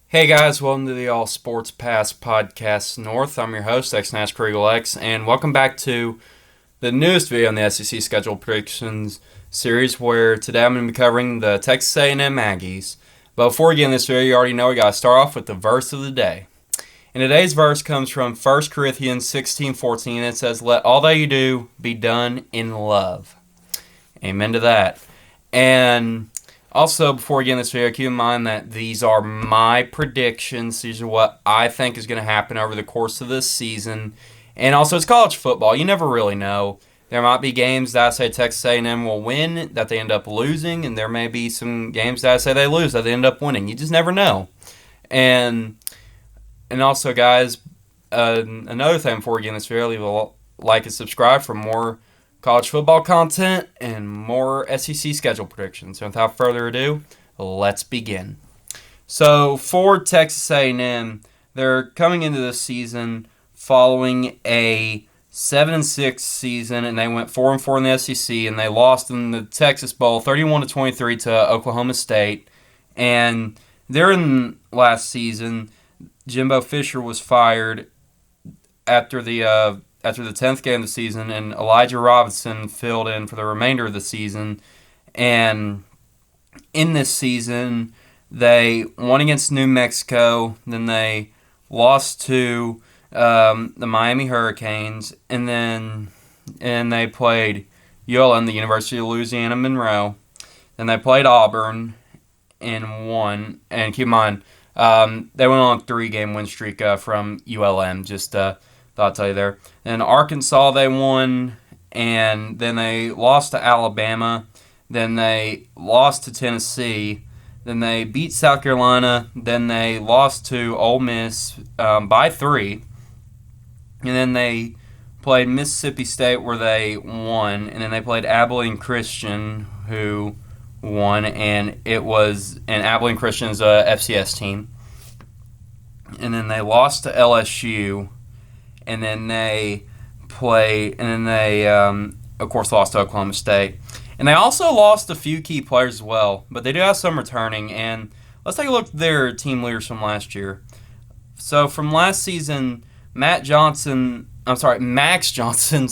Hey guys, welcome to the All Sports Pass Podcast North. I'm your host, X Kriegel X, and welcome back to the newest video in the SEC schedule predictions series, where today I'm going to be covering the Texas A&M Aggies. But before we get in this video, you already know we got to start off with the verse of the day. And today's verse comes from 1 Corinthians 16:14, and it says, "Let all that you do be done in love." Amen to that. And also, before we get in this video, keep in mind that these are my predictions. These are what I think is going to happen over the course of this season. And also, it's college football. You never really know. There might be games that I say Texas A&M will win, that they end up losing, and there may be some games that I say they lose, that they end up winning. You just never know. And also, guys, another thing before we get in this video, leave a like and subscribe for more college football content and more SEC schedule predictions. So without further ado, let's begin. So for Texas A&M, they're coming into this season following a 7-6 season, and they went 4-4 in the SEC, and they lost in the Texas Bowl 31-23 to Oklahoma State. And during last season, Jimbo Fisher was fired after the 10th game of the season, and Elijah Robinson filled in for the remainder of the season. And in this season, they won against New Mexico, then they lost to the Miami Hurricanes, and they played ULM, the University of Louisiana Monroe. Then they played Auburn and won. And keep in mind, they went on a 3-game win streak from ULM, just thought I'd tell you there. And Arkansas, they won, and then they lost to Alabama. Then they lost to Tennessee. Then they beat South Carolina. Then they lost to Ole Miss by 3. And then they played Mississippi State, where they won. And then they played Abilene Christian, who won. And Abilene Christian's a FCS team. And then they lost to LSU. And then they of course, lost to Oklahoma State. And they also lost a few key players as well, but they do have some returning. And let's take a look at their team leaders from last year. So from last season, Max Johnson, Max Johnson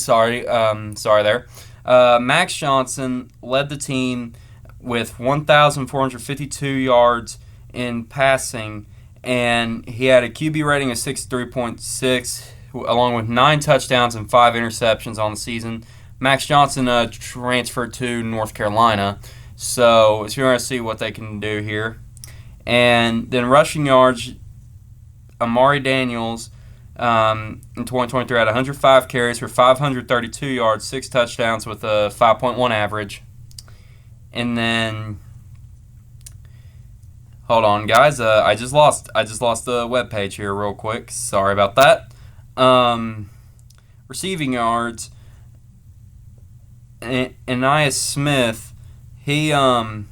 led the team with 1,452 yards in passing, and he had a QB rating of 63.6, along with 9 touchdowns and 5 interceptions on the season. Max Johnson transferred to North Carolina, so if you want to see what they can do here. And then rushing yards, Amari Daniels in 2023 had 105 carries for 532 yards, 6 touchdowns with a 5.1 average. And then, hold on, guys. I just lost the webpage here real quick. Sorry about that. Receiving yards, Anais Smith, he led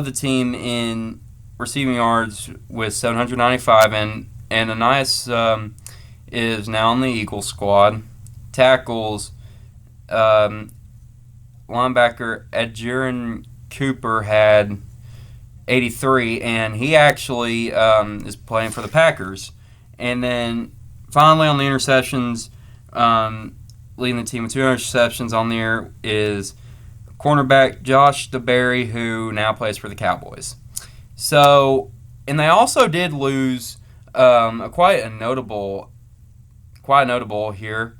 the team in receiving yards with 795, and Anais is now on the Eagles squad. Tackles, linebacker Adrian Cooper had 83, and he actually is playing for the Packers. And then finally, on the interceptions, leading the team with 2 interceptions on there is cornerback Josh DeBerry, who now plays for the Cowboys. So, and they also did lose quite notable here.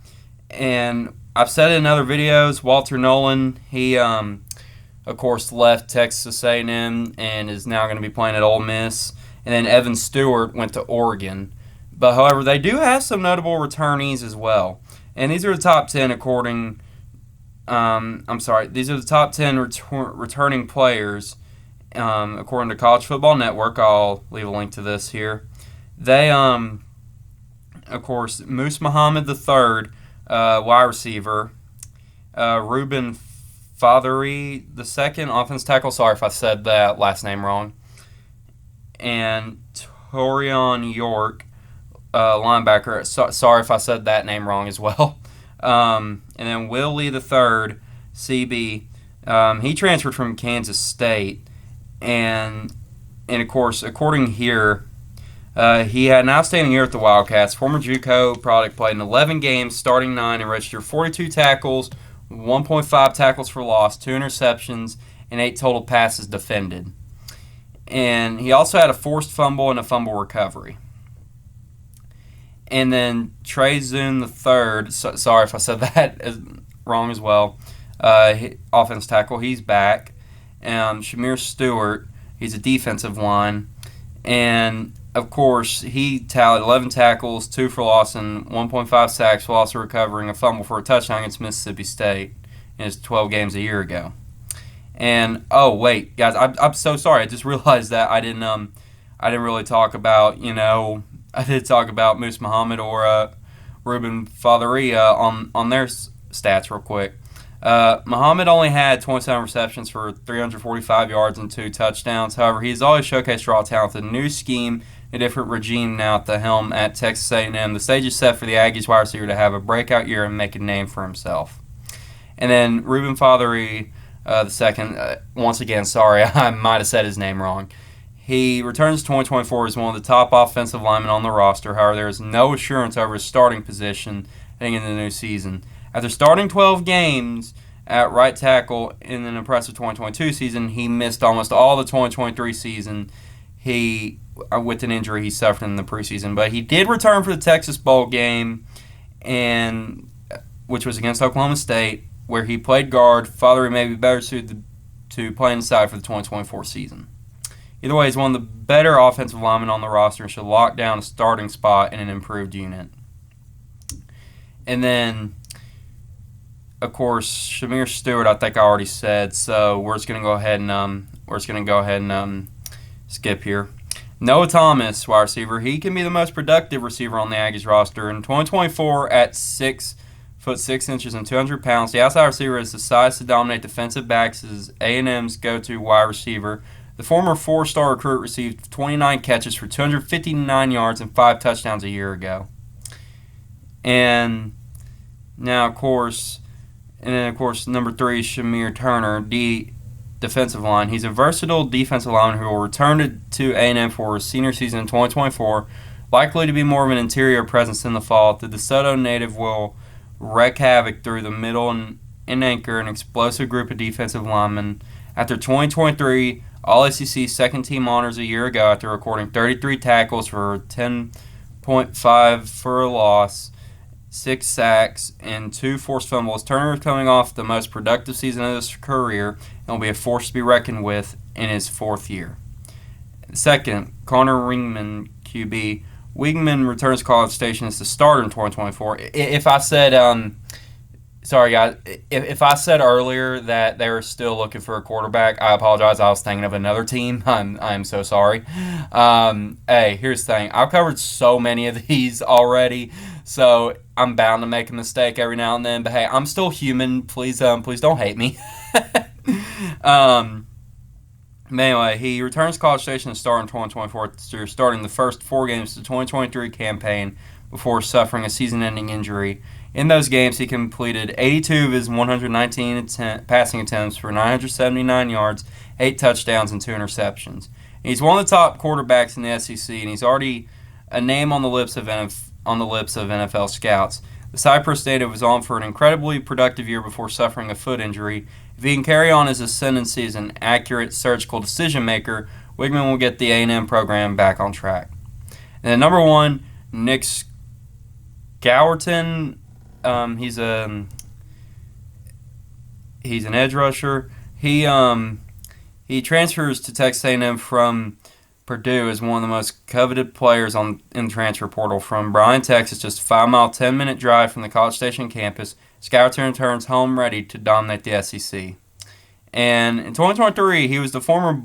And I've said it in other videos, Walter Nolan, he of course left Texas A&M and is now going to be playing at Ole Miss. And then Evan Stewart went to Oregon. But however, they do have some notable returnees as well. And these are the top 10 these are the top 10 returning players according to College Football Network. I'll leave a link to this here. They, of course, Moose Muhammad III, wide receiver. Ruben Fothery II, offense tackle. Sorry if I said that last name wrong. And Torion York, linebacker. Sorry if I said that name wrong as well. And then Will Lee III, CB. He transferred from Kansas State. And of course, according here, He had an outstanding year with the Wildcats. Former JUCO product, played in 11 games, starting 9, and registered 42 tackles, 1.5 tackles for loss, 2 interceptions, and 8 total passes defended. And he also had a forced fumble and a fumble recovery. And then Trey Zune III, sorry if I said that wrong as well, offense tackle, he's back. Shamir Stewart, he's a defensive line. And, of course, he tallied 11 tackles, 2 for loss, and 1.5 sacks while also recovering a fumble for a touchdown against Mississippi State in his 12 games a year ago. And, oh, wait, guys, I'm so sorry. I just realized that I didn't really talk about, I did talk about Moose Muhammad or Ruben Fatheria on their stats real quick. Muhammad only had 27 receptions for 345 yards and 2 touchdowns. However, he's always showcased raw talent with a new scheme, a different regime now at the helm at Texas A&M. The stage is set for the Aggies wide receiver to have a breakout year and make a name for himself. And then Ruben Fathery, the second, once again, sorry, I might have said his name wrong. He returns to 2024 as one of the top offensive linemen on the roster. However, there is no assurance over his starting position heading into the new season. After starting 12 games at right tackle in an impressive 2022 season, he missed almost all the 2023 season. With an injury he suffered in the preseason, but he did return for the Texas Bowl game, which was against Oklahoma State, where he played guard. Fathery may be better suited to play inside for the 2024 season. Either way, he's one of the better offensive linemen on the roster and should lock down a starting spot in an improved unit. And then, of course, Shamir Stewart, I think I already said, so we're just gonna go ahead and skip here. Noah Thomas, wide receiver, he can be the most productive receiver on the Aggies roster. In 2024, at 6'6" and 200 pounds, the outside receiver has the size to dominate defensive backs as A&M's go-to wide receiver. The former 4-star recruit received 29 catches for 259 yards and 5 touchdowns a year ago. And now, of course, number 3 is Shamir Turner, defensive line. He's a versatile defensive lineman who will return to A&M for his senior season in 2024, likely to be more of an interior presence in the fall. The DeSoto native will wreak havoc through the middle and anchor an explosive group of defensive linemen. After 2023 All-SEC second-team honors a year ago, after recording 33 tackles for 10.5 for a loss, 6 sacks, and 2 forced fumbles, Turner is coming off the most productive season of his career and will be a force to be reckoned with in his 4th year. Second, Connor Wingman, QB. Wingman returns to College Station as the starter in 2024. If I said, sorry guys, if I said earlier that they were still looking for a quarterback, I apologize. I was thinking of another team. I'm so sorry. Hey, here's the thing. I've covered so many of these already, so I'm bound to make a mistake every now and then. But hey, I'm still human. Please don't hate me. Anyway, he returns to College Station to start in 2024 after starting the first 4 games of the 2023 campaign before suffering a season-ending injury. In those games, he completed 82 of his 119 passing attempts for 979 yards, 8 touchdowns, and 2 interceptions. He's one of the top quarterbacks in the SEC, and he's already a name on the lips of NFL scouts. The Cyprus native was on for an incredibly productive year before suffering a foot injury. If he can carry on his ascendancy as an accurate surgical decision-maker, Wigman will get the A&M program back on track. And then number 1, Nick Gowerton. He's an edge rusher. He transfers to Texas A&M from Purdue as one of the most coveted players in the transfer portal. From Bryan, Texas, just a 5-mile, 10-minute drive from the College Station campus, Gowerton returns home ready to dominate the SEC. And in 2023, he was the former,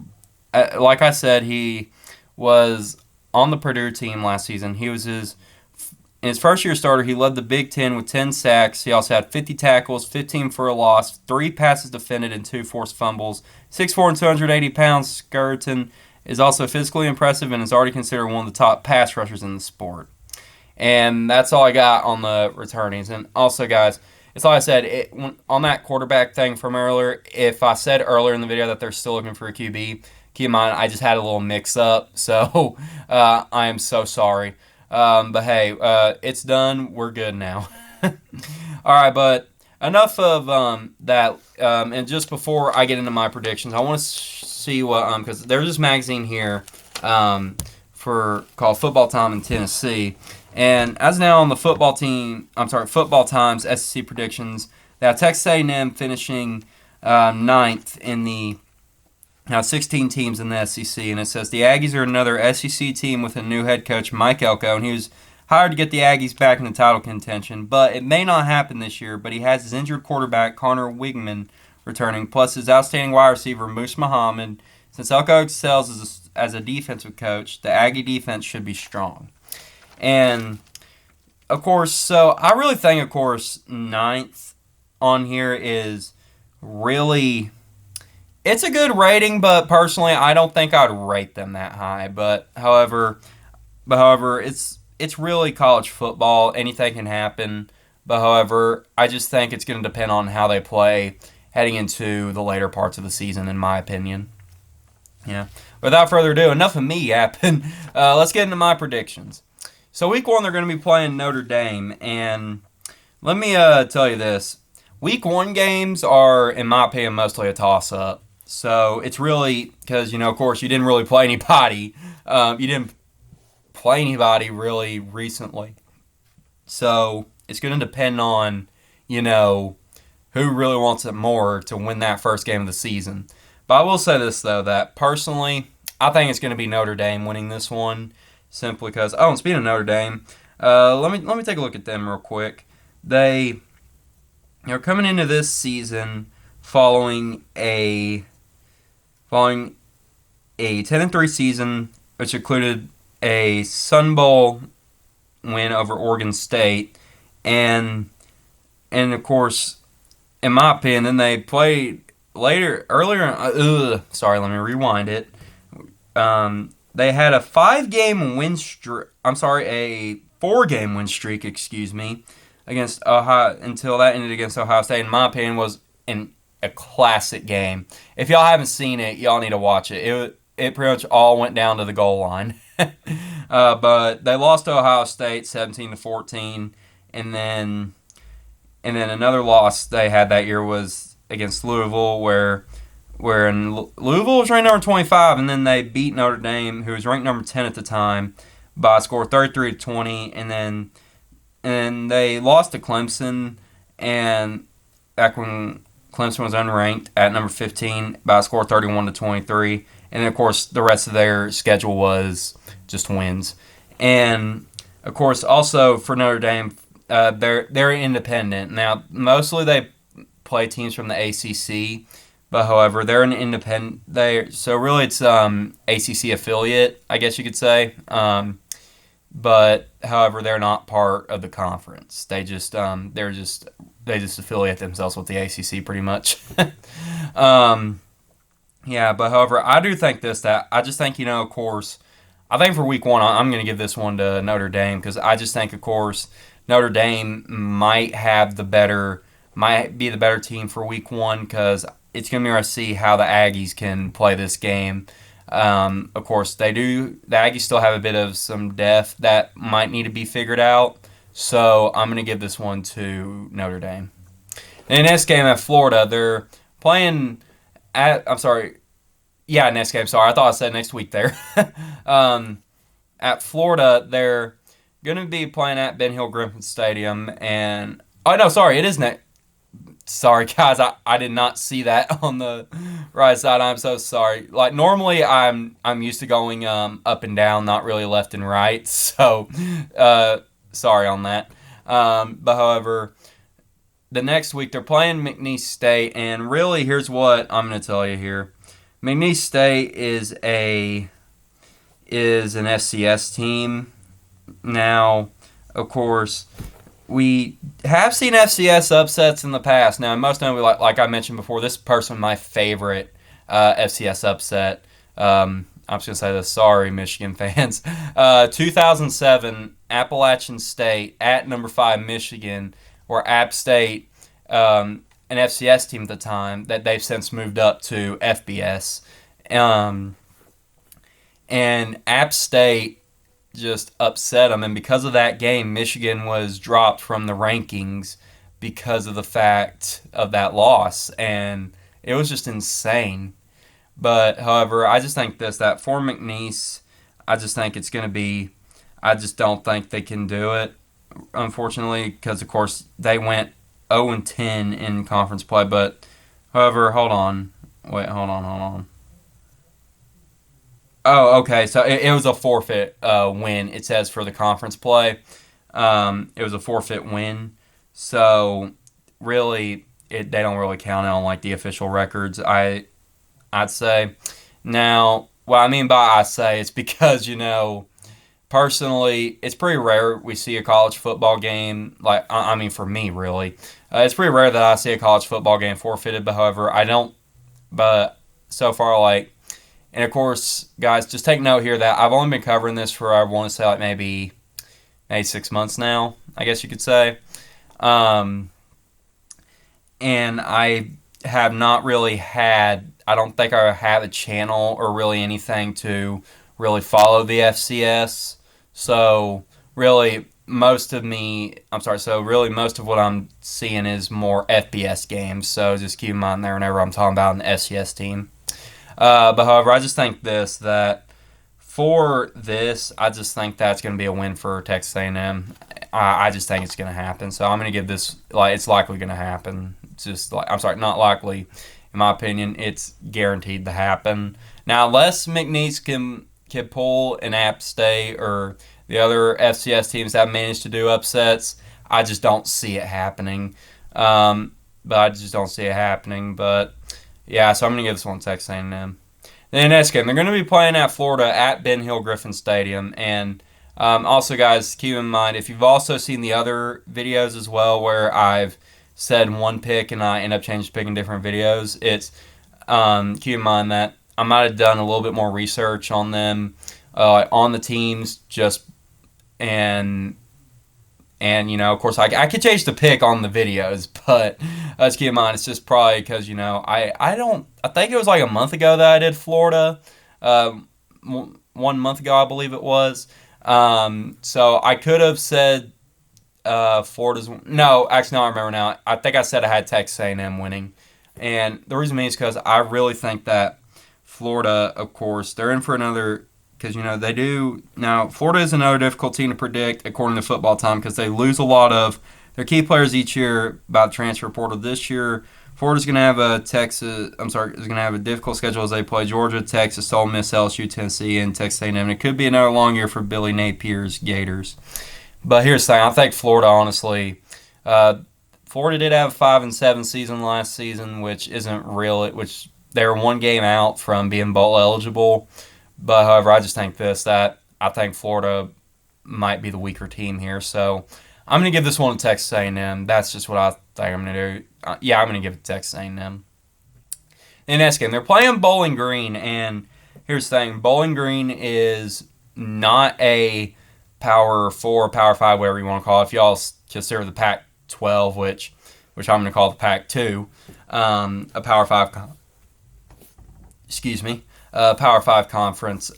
like I said, he was on the Purdue team last season. He was in his first year starter, he led the Big Ten with 10 sacks. He also had 50 tackles, 15 for a loss, 3 passes defended, and 2 forced fumbles. 6'4" and 280 pounds, Gowerton is also physically impressive and is already considered one of the top pass rushers in the sport. And that's all I got on the returnings. And also, guys, it's like I said, on that quarterback thing from earlier, if I said earlier in the video that they're still looking for a QB, keep in mind I just had a little mix-up. So I am so sorry. But hey, it's done. We're good now. All right, but enough of that. And just before I get into my predictions, I want to see what because there's this magazine here for called Football Time in Tennessee, and as now on the Football Times SEC predictions. Now Texas A&M finishing ninth in the now 16 teams in the SEC, and it says the Aggies are another SEC team with a new head coach, Mike Elko, and he was hired to get the Aggies back in the title contention. But it may not happen this year, but he has his injured quarterback, Connor Wigman, returning, plus his outstanding wide receiver, Moose Muhammad. Since Elko excels as a defensive coach, the Aggie defense should be strong. And, of course, so I really think, of course, ninth on here is really... It's a good rating, but personally, I don't think I'd rate them that high. But however, it's really college football. Anything can happen. But however, I just think it's going to depend on how they play heading into the later parts of the season, in my opinion. Yeah. Without further ado, enough of me yapping. Let's get into my predictions. So week 1, they're going to be playing Notre Dame, and let me tell you this: week 1 games are, in my opinion, mostly a toss-up. So it's really because, of course, you didn't really play anybody. You didn't play anybody really recently. So it's going to depend on, who really wants it more to win that first game of the season. But I will say this, though, that personally, I think it's going to be Notre Dame winning this one simply because, and speaking of Notre Dame, let me take a look at them real quick. They're coming into this season following a 10-3 season, which included a Sun Bowl win over Oregon State, and of course, in my opinion, then they played earlier. Sorry, let me rewind it. They had a 5-game win streak. A 4-game win streak. Excuse me, against Ohio until that ended against Ohio State. In my opinion, was a classic game. If y'all haven't seen it, y'all need to watch it. It pretty much all went down to the goal line. But they lost to Ohio State 17-14, and then another loss they had that year was against Louisville, where Louisville was ranked number 25, and then they beat Notre Dame, who was ranked number 10 at the time, by a score of 33-20, and then they lost to Clemson, and back when Clemson was unranked at number 15 by a score of 31-23. And then, of course, the rest of their schedule was just wins. And, of course, also for Notre Dame, they're independent. Now, mostly they play teams from the ACC, but, however, they're an independent. So, really, it's ACC affiliate, I guess you could say. But, however, they're not part of the conference. They just affiliate themselves with the ACC pretty much. Yeah, but however, I do think that I just think, of course, I think for week 1, I'm going to give this one to Notre Dame because I just think, of course, Notre Dame might be the better team for week 1 because it's going to be hard to see how the Aggies can play this game. Of course, the Aggies still have a bit of some depth that might need to be figured out. So I'm going to give this one to Notre Dame. And next game at Florida, they're playing next game. Sorry, I thought I said next week there. At Florida, they're going to be playing at Ben Hill Griffin Stadium. And, it is next. Sorry, guys, I did not see that on the right side. I'm so sorry. Like, normally I'm used to going up and down, not really left and right. So, sorry on that. But, however, the next week they're playing McNeese State, and really, here's what I'm going to tell you here. McNeese State is an FCS team. Now, of course, we have seen FCS upsets in the past. Now, most notably, like I mentioned before, this person my favorite FCS upset. I'm just going to say this. Sorry, Michigan fans. 2007, Appalachian State at number 5 Michigan, where App State, an FCS team at the time, that they've since moved up to FBS. And and App State just upset them. And because of that game, Michigan was dropped from the rankings because of the fact of that loss. And it was just insane. But, however, I just think that for McNeese, I just think it's going to be, I just don't think they can do it, unfortunately, because, of course, they went 0-10 in conference play. But, however, hold on. Wait, hold on. Oh, okay. So it was a forfeit win. It says for the conference play, it was a forfeit win. So really, they don't really count it on like the official records. I'd say. Now, what I mean by I say it's because personally, it's pretty rare we see a college football game. Like I mean, for me, really, it's pretty rare that I see a college football game forfeited. But however, I don't. But so far, like. And of course, guys, just take note here that I've only been covering this for, I want to say, like maybe 6 months now, I guess you could say. Um, and I have not really had, I don't think I have a channel or really anything to really follow the FCS. So, really, really most of what I'm seeing is more FBS games. So, just keep in mind there whenever I'm talking about an SCS team. But however, I just think that for this, I just think that's going to be a win for Texas A&M. I just think it's going to happen. So I'm going to give this like it's likely going to happen. It's just like I'm sorry, not likely. In my opinion, it's guaranteed to happen. Now, unless McNeese can pull an App State or the other FCS teams that managed to do upsets, I just don't see it happening. But I just don't see it happening. But yeah, so I'm going to give this one to Texas A&M. Then the next game, they're going to be playing at Florida at Ben Hill Griffin Stadium. And also, guys, keep in mind, if you've also seen the other videos as well where I've said one pick and I end up changing picking different videos, it's keep in mind that I might have done a little bit more research on them, on the teams, just and of course, I could change the pick on the videos, but let's keep in mind, it's just probably because, I think it was like a month ago that I did Florida. 1 month ago, I believe it was. So I could have said Florida's. No, actually, no, I remember now. I think I said I had Texas A&M winning. And the reason being is because I really think that Florida, of course, they're in for another. Because, they do. Now, Florida is another difficult team to predict, according to Football Time, because they lose a lot of their key players each year by the transfer portal. This year, Florida's going to have is going to have a difficult schedule as they play Georgia, Texas, Ole Miss, LSU, Tennessee, and Texas A&M. And it could be another long year for Billy Napier's Gators. But here's the thing. I think Florida, honestly, Florida did have a 5-7 season last season, which isn't real. Which they were one game out from being bowl eligible. But, however, I just think that I think Florida might be the weaker team here. So, I'm going to give this one to Texas A&M. That's just what I think I'm going to do. I'm going to give it to Texas A&M. The next game, they're playing Bowling Green. And here's the thing. Bowling Green is not a Power 4, Power 5, whatever you want to call it. If y'all consider the Pac-12, which I'm going to call the Pac-2, a Power 5 Power 5 conference,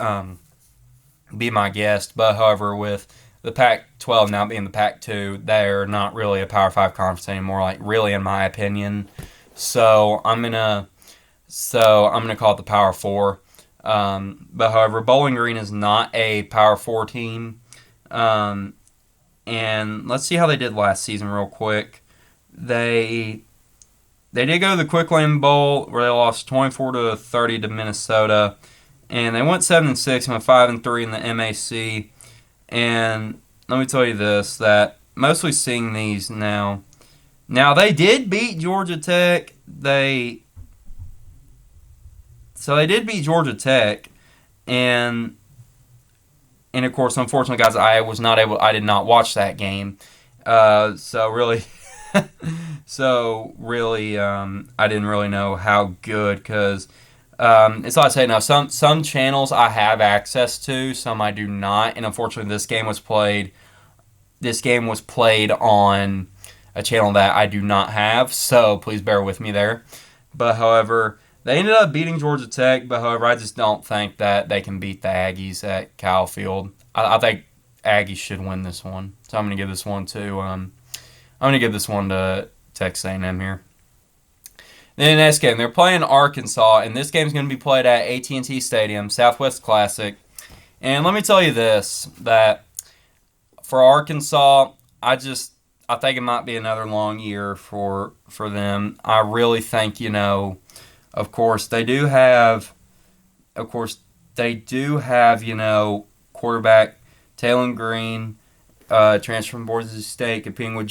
be my guest. But, however, with the Pac-12 now being the Pac-2, they're not really a Power 5 conference anymore, like, really, in my opinion. So, I'm going to call it the Power 4. But, however, Bowling Green is not a Power 4 team. And let's see how they did last season real quick. They did go to the Quick Lane Bowl where they lost 24-30 to Minnesota, and they went 7-6 and went 5-3 in the MAC. And let me tell you this: that mostly seeing these now they did beat Georgia Tech. They did beat Georgia Tech, and of course, unfortunately, guys, I did not watch that game. So really. I didn't really know how good because it's like I say now. Some channels I have access to, some I do not, and unfortunately, this game was played on a channel that I do not have. So please bear with me there. But however, They ended up beating Georgia Tech, but however, I just don't think that they can beat the Aggies at Kyle Field. I think Aggies should win this one, so I'm going to give this one to Texas A&M here. Then the next game, they're playing Arkansas, and this game is going to be played at AT&T Stadium, Southwest Classic. And let me tell you this, that for Arkansas, I think it might be another long year for them. I really think, of course they do have quarterback Taylon Green, transfer from Boise State, competing with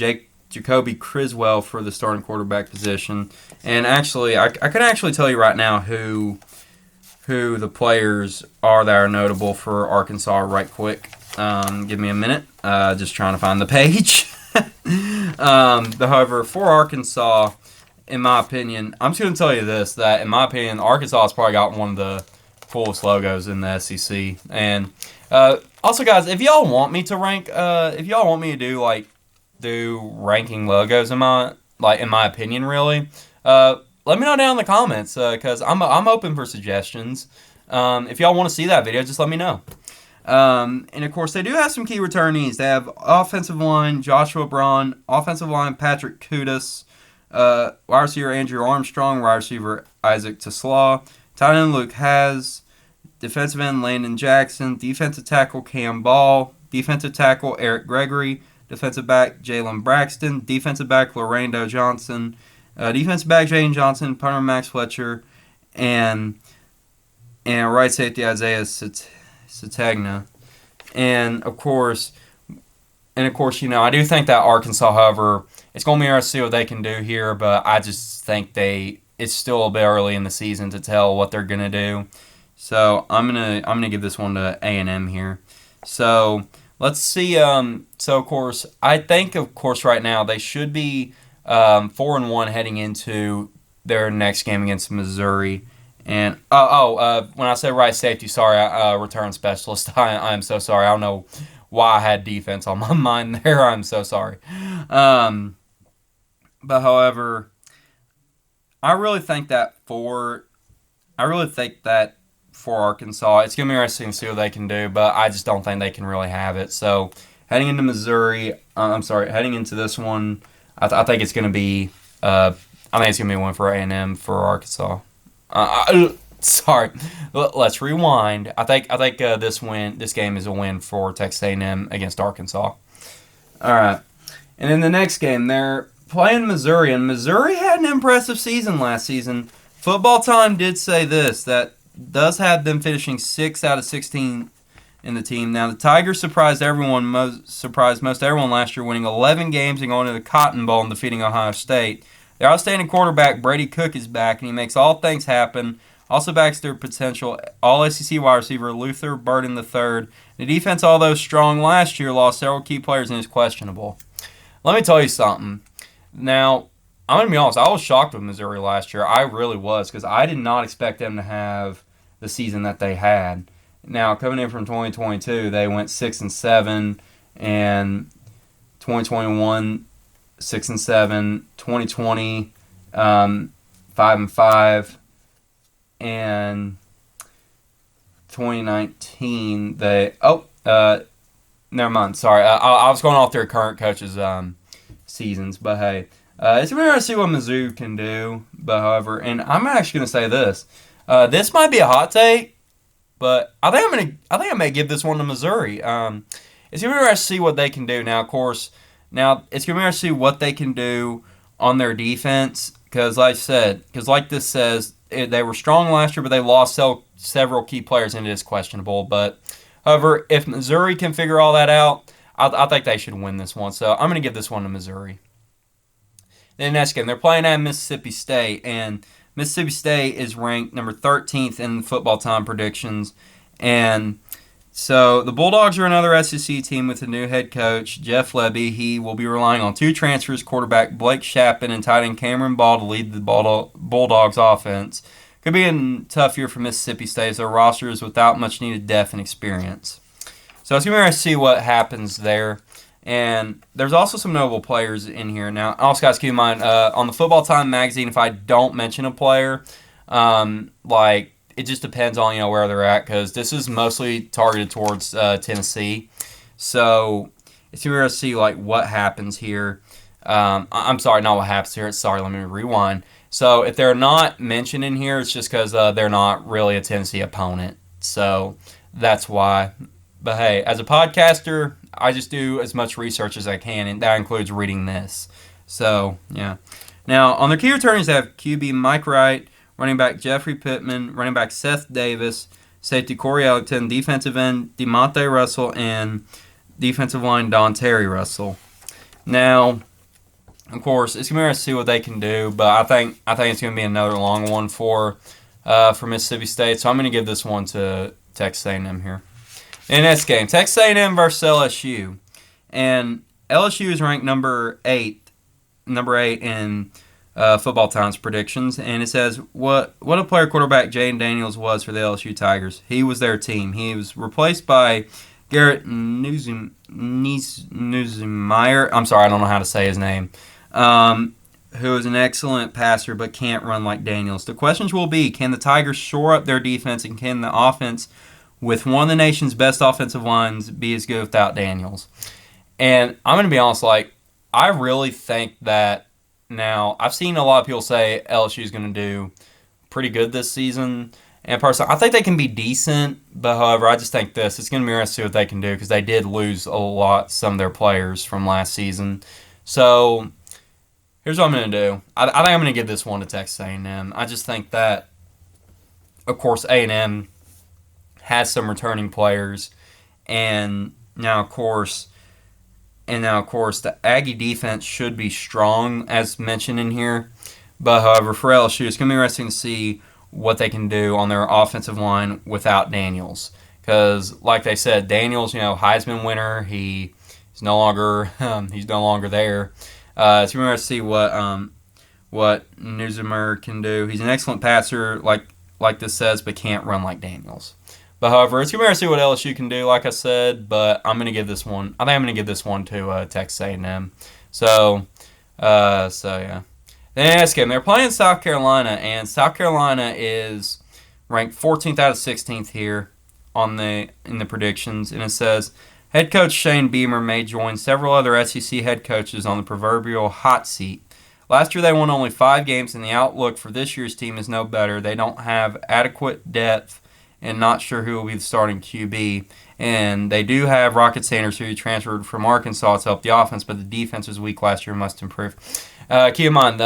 Jacoby Criswell for the starting quarterback position. And actually, I can actually tell you right now who the players are that are notable for Arkansas right quick. Give me a minute. Just trying to find the page. However, for Arkansas, in my opinion, I'm just going to tell you this, that in my opinion, Arkansas has probably got one of the coolest logos in the SEC. And also, guys, if y'all want me to rank, if y'all want me to do ranking logos in my opinion, really, let me know down in the comments because I'm open for suggestions. If y'all want to see that video, just let me know. And of course, they do have some key returnees. They have offensive line Joshua Braun, offensive line Patrick Kudus, wide receiver Andrew Armstrong, wide receiver Isaac Taslaw, tight end Luke Haas, defensive end Landon Jackson, defensive tackle Cam Ball, defensive tackle Eric Gregory, defensive back Jalen Braxton, defensive back Lorando Johnson, defensive back Jaden Johnson, punter Max Fletcher, and right safety Isaiah Satagna. And of course, I do think that Arkansas, however, it's going to be interesting to see what they can do here, but I just think it's still a bit early in the season to tell what they're going to do. So I'm gonna give this one to A&M here. So let's see. So of course, I think right now they should be 4-1 heading into their next game against Missouri. And when I say right safety, sorry, return specialist. I am so sorry. I don't know why I had defense on my mind there. I'm so sorry. But however, I really think that for Arkansas, it's gonna be interesting to see what they can do. But I just don't think they can really have it. So heading into heading into this one, I think it's gonna be. I think it's gonna be one for A&M for Arkansas. Sorry, let's rewind. I think this game is a win for Texas A&M against Arkansas. All right, and in the next game, they're playing Missouri, and Missouri had an impressive season last season. Football Time did say this, that does have them finishing 6 out of 16 in the team. Now, the Tigers surprised most everyone last year, winning 11 games and going to the Cotton Bowl and defeating Ohio State. Their outstanding quarterback, Brady Cook, is back, and he makes all things happen. Also backs their potential All-SEC wide receiver, Luther Burden III. The defense, although strong last year, lost several key players and is questionable. Let me tell you something. Now, I'm going to be honest, I was shocked with Missouri last year. I really was, because I did not expect them to have the season that they had. Now, coming in from 2022, they went 6-7, and 2021, 6-7, 2020, 5-5, and 2019 never mind. Sorry, I was going off their current coaches' seasons, but hey, it's gonna be interesting to see what Mizzou can do. But however, and I'm actually gonna say this. This might be a hot take, but I think I may give this one to Missouri. It's gonna be interesting to see what they can do. Now, of course, it's gonna be interesting to see what they can do on their defense, because like this says, they were strong last year, but they lost several key players, and it is questionable. But however, if Missouri can figure all that out, I think they should win this one. So I'm gonna give this one to Missouri. Then next game, they're playing at Mississippi State, and Mississippi State is ranked number 13th in Football Time predictions. And so the Bulldogs are another SEC team with a new head coach, Jeff Lebby. He will be relying on 2 transfers, quarterback Blake Shapen and tight end Cameron Ball, to lead the Bulldogs offense. Could be a tough year for Mississippi State, as their roster is without much needed depth and experience. So it's going to be interesting to see what happens there. And there's also some notable players in here. Now, also guys, keep in mind, on the Football Time magazine, if I don't mention a player, Like it just depends on where they're at because this is mostly targeted towards Tennessee. So it's going to see like what happens here. I'm sorry, not what happens here. Sorry, let me rewind. So if they're not mentioned in here, it's just because they're not really a Tennessee opponent. So that's why. But hey, as a podcaster, I just do as much research as I can, and that includes reading this. So yeah. Now on their key returners, they have QB Mike Wright, running back Jeffrey Pittman, running back Seth Davis, safety Corey Ellington, defensive end DeMonte Russell, and defensive line Don Terry Russell. Now, of course, it's gonna be interesting to see what they can do, but I think it's gonna be another long one for Mississippi State. So I'm gonna give this one to Texas A&M here. In this game, Texas A&M versus LSU, and LSU is ranked number eight in Football Times predictions, and it says what a player quarterback Jayden Daniels was for the LSU Tigers. He was their team. He was replaced by Garrett Newsmeyer. I'm sorry, I don't know how to say his name. Who is an excellent passer but can't run like Daniels. The questions will be, can the Tigers shore up their defense, and can the offense with one of the nation's best offensive lines be as good without Daniels? And I'm going to be honest, like, I really think that now, I've seen a lot of people say LSU is going to do pretty good this season. And personally, I think they can be decent, but however, I just think it's going to be interesting to see what they can do because they did lose some of their players from last season. So, here's what I'm going to do. I think I'm going to give this one to Texas A&M. I just think that, of course, A&M has some returning players, and now, of course, the Aggie defense should be strong, as mentioned in here. But, however, for LSU, it's going to be interesting to see what they can do on their offensive line without Daniels. Because, like they said, Daniels, Heisman winner, he's no longer there. It's going to be interesting to see what Newsmeyer can do. He's an excellent passer, like this says, but can't run like Daniels. But however, it's going to be interesting to see what LSU can do, like I said. But I'm going to give this one. I think I'm going to give this one to Texas A&M. So yeah. The next game, they're playing South Carolina, and South Carolina is ranked 14th out of 16th here in the predictions, and it says head coach Shane Beamer may join several other SEC head coaches on the proverbial hot seat. Last year they won only 5 games, and the outlook for this year's team is no better. They don't have adequate depth and not sure who will be the starting QB. And they do have Rocket Sanders, who transferred from Arkansas to help the offense, but the defense was weak last year, must improve. Keep in mind,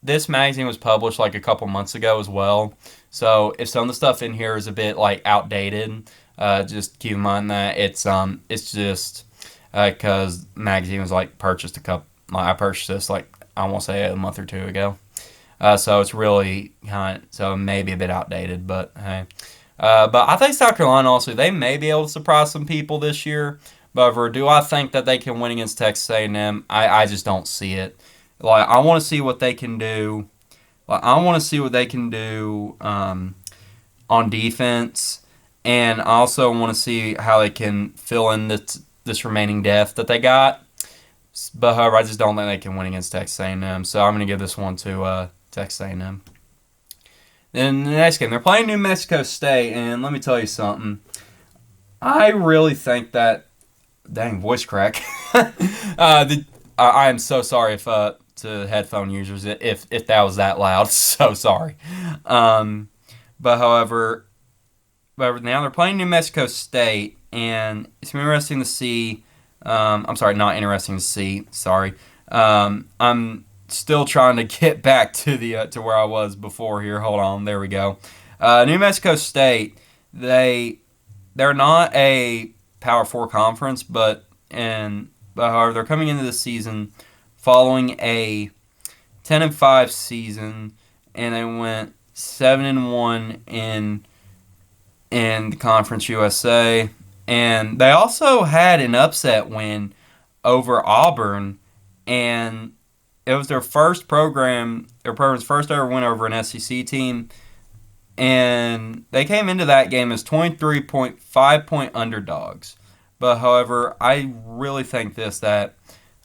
this magazine was published like a couple months ago as well. So if some of the stuff in here is a bit like outdated, just keep in mind that it's just because the magazine was like purchased I purchased this I won't say a month or two ago. So it's really so maybe a bit outdated, but hey. But I think South Carolina also, they may be able to surprise some people this year. However, do I think that they can win against Texas A&M? I just don't see it. I want to see what they can do. I want to see what they can do on defense, and I also want to see how they can fill in this remaining depth that they got. But however, I just don't think they can win against Texas A&M. So I'm going to give this one to Texas A&M. Then the next game, they're playing New Mexico State, and let me tell you something. I really think that, dang, voice crack. I am so sorry to headphone users if that was that loud. So sorry. But however, now they're playing New Mexico State, and it's been interesting to see. I'm sorry, not interesting to see. Sorry. I'm still trying to get back to to where I was before here. Hold on. There we go. New Mexico State, they're not a Power 4 conference, but however, they're coming into the season following a 10-5 season, and they went 7-1 in the Conference USA. And they also had an upset win over Auburn, and it was their program's first ever win over an SEC team. And they came into that game as 23.5-point underdogs. But however, I really think that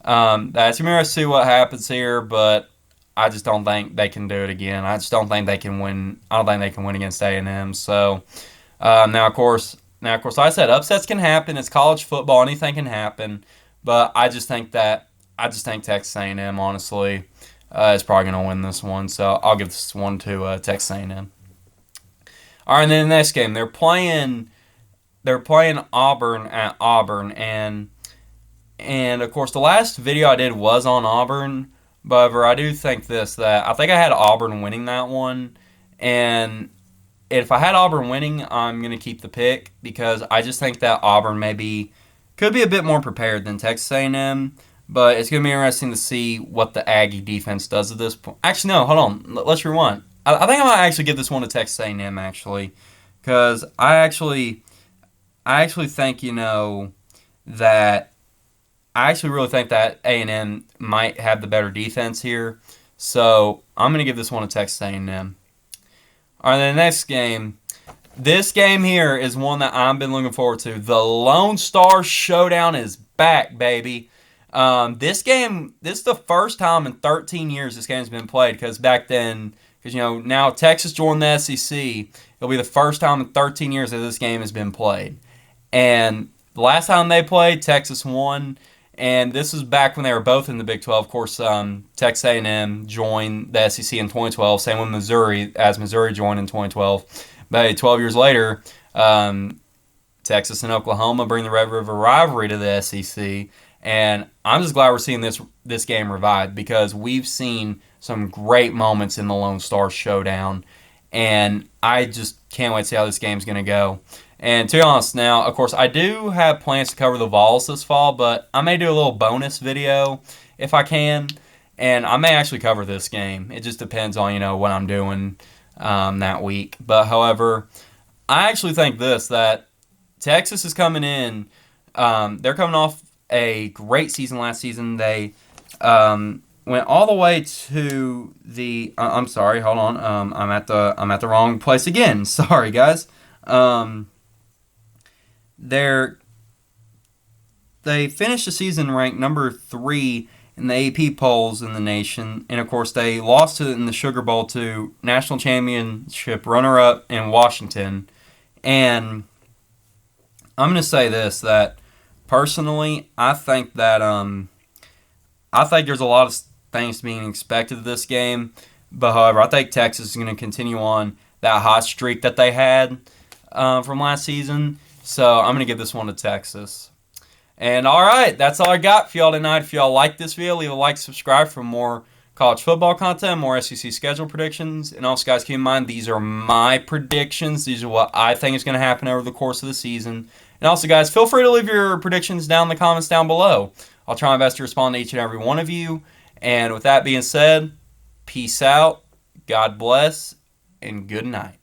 it's going to see what happens here. But I just don't think they can do it again. I just don't think they can win. I don't think they can win against A&M. So now, of course, like I said, upsets can happen. It's college football; anything can happen. But I just think Texas A&M, honestly, is probably going to win this one. So I'll give this one to Texas A&M. All right, and then the next game, they're playing Auburn at Auburn, and of course the last video I did was on Auburn. However, I do think that I think I had Auburn winning that one, and if I had Auburn winning, I'm gonna keep the pick because I just think that Auburn could be a bit more prepared than Texas A&M. But it's gonna be interesting to see what the Aggie defense does at this point. Actually, no, hold on. Let's rewind. I think I might actually give this one to Texas A&M actually, because I actually think that I actually really think that A&M might have the better defense here. So I'm going to give this one to Texas A&M. All right, the next game. This game here is one that I've been looking forward to. The Lone Star Showdown is back, baby. This is the first time in 13 years this game's been played because back then, now Texas joined the SEC. It'll be the first time in 13 years that this game has been played. And the last time they played, Texas won. And this was back when they were both in the Big 12. Of course, Texas A&M joined the SEC in 2012. Same with Missouri, as Missouri joined in 2012. But 12 years later, Texas and Oklahoma bring the Red River rivalry to the SEC. And I'm just glad we're seeing this game revived because we've seen some great moments in the Lone Star Showdown. And I just can't wait to see how this game's going to go. And to be honest now, of course, I do have plans to cover the Vols this fall, but I may do a little bonus video if I can, and I may actually cover this game. It just depends on, what I'm doing that week. But, however, I actually think that Texas is coming in. They're coming off a great season last season. They went all the way to the I'm sorry, hold on. I'm at the wrong place again. Sorry, guys. They finished the season ranked number 3 in the AP polls in the nation, and of course they lost in the Sugar Bowl to national championship runner-up in Washington. And I'm going to say this, that personally, I think there's a lot of things being expected of this game, but however, I think Texas is going to continue on that hot streak that they had from last season. So I'm going to give this one to Texas. And all right, that's all I got for y'all tonight. If y'all like this video, leave a like, subscribe for more college football content, more SEC schedule predictions. And also, guys, keep in mind, these are my predictions. These are what I think is going to happen over the course of the season. And also, guys, feel free to leave your predictions down in the comments down below. I'll try my best to respond to each and every one of you. And with that being said, peace out, God bless, and good night.